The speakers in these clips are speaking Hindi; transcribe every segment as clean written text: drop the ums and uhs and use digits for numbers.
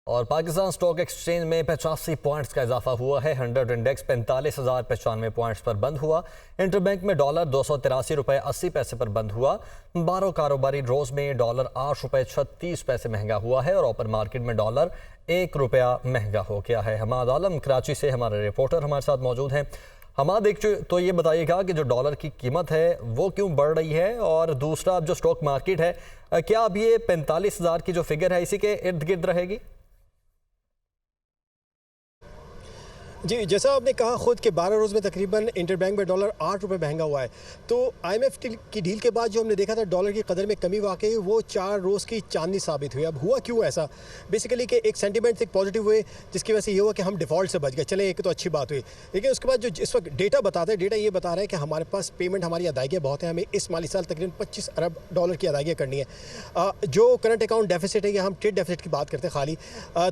और पाकिस्तान स्टॉक एक्सचेंज में 85 पॉइंट्स का इजाफा हुआ है। 100 इंडेक्स 45,095 पॉइंट्स पर बंद हुआ। इंटरबैंक में डॉलर 283 रुपये 80 पैसे पर बंद हुआ। 12 कारोबारी रोज में डॉलर 8 रुपये 36 पैसे महंगा हुआ है और ओपन मार्केट में डॉलर 1 रुपया महंगा हो गया है। हमाद आलम कराची से हमारे रिपोर्टर हमारे साथ मौजूद हैं। हमाद, एक तो ये बताइएगा कि जो डॉलर की कीमत है वो क्यों बढ़ रही है, और दूसरा अब जो स्टॉक मार्केट है, क्या अब ये 45,000 की जो फिगर है इसी के इर्द गिर्द रहेगी? जी, जैसा आपने कहा खुद के 12 रोज़ में तकरीबन इंटरबैंक में डॉलर 8 रुपये महंगा हुआ है। तो IMF की डील के बाद जो हमने देखा था डॉलर की कदर में कमी वाकई वो 4 रोज़ की चांदनी साबित हुई। अब हुआ क्यों ऐसा? बेसिकली कि एक सेंटीमेंट एक पॉजिटिव हुए जिसकी वजह से ये हुआ कि हम डिफ़ॉल्ट से बच गए। चले, एक तो अच्छी बात हुई, लेकिन उसके बाद जो इस वक्त डेटा बताता है, डेटा ये बता रहा है कि हमारे पास पेमेंट, हमारी अदायगियाँ बहुत हैं। हमें इस माली साल तकरीबन 25 अरब डॉलर की अदायगियाँ करनी है। जो करंट अकाउंट डेफिसिट है, या हम ट्रेड डेफिसिट की बात करते हैं खाली,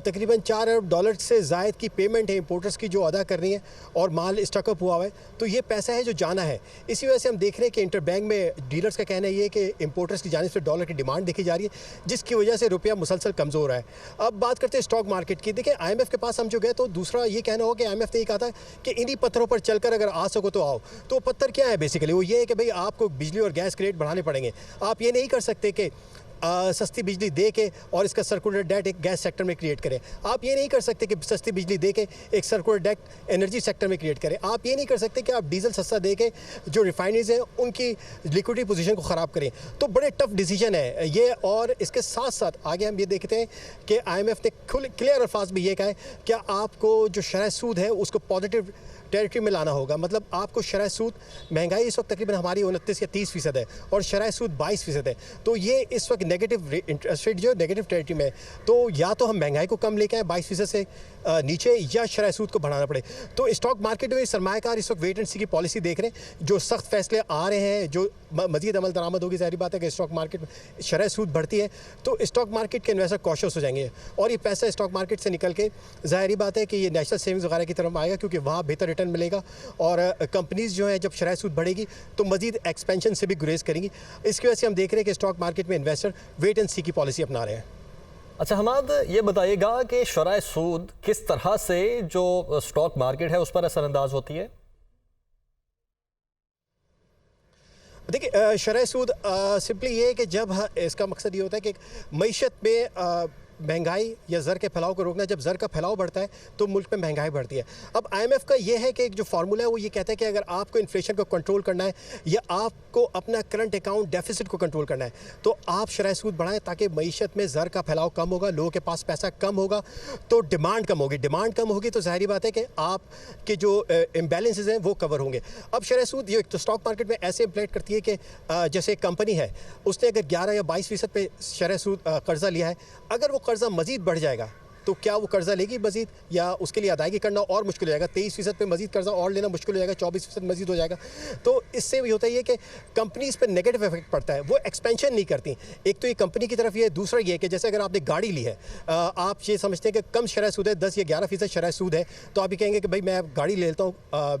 तकरीबन 4 अरब डॉलर से ज़ायद की पेमेंट है इंपोर्टर्स की जो अदा करनी है, और माल स्टॉकअप हुआ है। तो ये पैसा है जो जाना है। इसी वजह से हम देख रहे हैं कि इंटरबैंक में डीलर्स का कहना ये है कि इंपोर्टर्स की जानिब से डॉलर की डिमांड देखी जा रही है, जिसकी वजह से रुपया मुसलसल कमज़ोर है। अब बात करते हैं स्टॉक मार्केट की। देखिए, IMF के पास हम जो गए तो दूसरा ये कहना होगा कि IMF ने ये कहा था कि इन्हीं पत्थरों पर चलकर अगर आ सको तो आओ। तो पत्थर क्या है? बेसिकली वो ये है कि भाई आपको बिजली और गैस के रेट बढ़ाने पड़ेंगे। आप ये नहीं कर सकते कि सस्ती बिजली दे के और इसका सर्कुलर डेट एक गैस सेक्टर में क्रिएट करें। आप ये नहीं कर सकते कि सस्ती बिजली दे के एक सर्कुलर डेट एनर्जी सेक्टर में क्रिएट करें। आप ये नहीं कर सकते कि आप डीजल सस्ता दे के जो रिफाइनरीज हैं उनकी लिक्विडिटी पोजीशन को ख़राब करें। तो बड़े टफ डिसीजन है ये। और इसके साथ साथ आगे हम ये देखते हैं कि IMF ने क्लियर अल्फाज में ये कहा है कि आपको जो शरह सूद है उसको पॉजिटिव टेरिटरी में लाना होगा। मतलब आपको शरह सूद, महंगाई इस वक्त तकरीबन हमारी 29 या 30% है और शरह सूद 22% है। तो ये इस वक्त नेगेटिव इंटरेस्ट रेट जो नेगेटिव टेरिटरी में है। तो या तो हम महंगाई को कम लेके आए 22% से नीचे, या शरह सूद को बढ़ाना पड़े। तो स्टॉक मार्केट में सरमायाकार इस वक्त वेट एंड सी की पॉलिसी देख रहे हैं। जो सख्त फैसले आ रहे हैं, जो मजीद अमल दरामद होगी, ज़ाहिर बात है कि स्टॉक मार्केट में शरह सूद बढ़ती है तो स्टॉक मार्केट के इन्वेस्टर कॉशियस हो जाएंगे और ये पैसा स्टॉक मार्केट से निकल के ज़ाहिर बात है कि ये नेशनल सेविंग्स वगैरह की तरफ आएगा, क्योंकि वहाँ बेहतर रिटर्न मिलेगा। और कंपनीज जो है जब शरह सूद बढ़ेगी तो मजीद एक्सपेंशन से भी गुरेज करेंगी। इसकी वजह से हम देख रहे हैं कि स्टॉक मार्केट में इन्वेस्टर वेट एंड सी की पॉलिसी अपना रहे हैं। अच्छा हमाद, ये बताइएगा कि शरह सूद किस तरह से जो स्टॉक मार्केट है उस पर असरअंदाज होती है? देखिए, शरह सूद सिंपली ये है कि जब इसका मकसद ये होता है कि मईशत में महंगाई या ज़र के फैलाव को रोकना। जब ज़र का फैलाव बढ़ता है तो मुल्क में महंगाई बढ़ती है। अब IMF का ये है कि एक जो फार्मूला है वो ये कहता है कि अगर आपको इन्फ्लेशन को कंट्रोल करना है या आपको अपना करंट अकाउंट डेफिसिट को कंट्रोल करना है तो आप शरह सूद बढ़ाएं, ताकि मईशत में ज़र का फैलाव कम होगा, लोगों के पास पैसा कम होगा तो डिमांड कम होगी। डिमांड कम होगी तो ज़ाहिर बात है कि आपके जो इम्बैलेंसेज हैं वो कवर होंगे। अब शरह सूद ये तो स्टॉक मार्केट में ऐसे इम्प्लेट करती है कि जैसे एक कंपनी है, उसने अगर 11 या 22% पे शरह सूद कर्जा लिया है, अगर वो कर्जा मजीद बढ़ जाएगा तो क्या वो कर्जा लेगी मजीद, या उसके लिए अदायगी करना और मुश्किल हो जाएगा? 23% पे मजीद कर्जा और लेना मुश्किल हो जाएगा, 24% मजीद हो जाएगा। तो इससे भी होता है कि कंपनीज पर नेगेटिव इफेक्ट पड़ता है, वो एक्सपेंशन नहीं करती। एक तो ये कंपनी की तरफ ये, दूसरा ये कि जैसे अगर आपने गाड़ी ली है, आप ये समझते हैं कि कम शरह सूद है, 10 या 11% शरह सूद है, तो आप ये कहेंगे कि भाई मैं गाड़ी ले लेता हूँ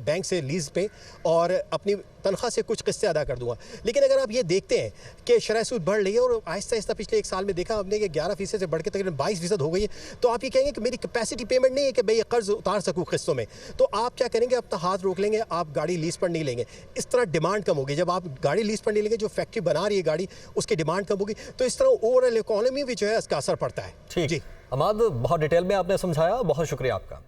बैंक से लीज पे और अपनी तनख्वाह से कुछ किस्तें अदा कर दूंगा। लेकिन अगर आप ये देखते हैं कि शरह सूद बढ़ रही है और आहिस्ता आहिस्ता पिछले 1 साल में देखा हमने कि 11% से बढ़ के तकरीबन 22% हो गई है, तो आप ये कहेंगे कि मेरी कैपेसिटी पेमेंट नहीं है कि भाई कर्ज उतार सकूं किस्तों में। तो आप क्या करेंगे? अपना हाथ रोक लेंगे, आप गाड़ी लीज पर नहीं लेंगे। इस तरह डिमांड कम होगी। जब आप गाड़ी लीज पर नहीं लेंगे, जो फैक्ट्री बना रही है गाड़ी उसकी डिमांड कम होगी, तो इस तरह ओवरऑल इकोनॉमी भी जो है इसका असर पड़ता है। ठीक जी हमाद, बहुत डिटेल में आपने समझाया, बहुत शुक्रिया आपका।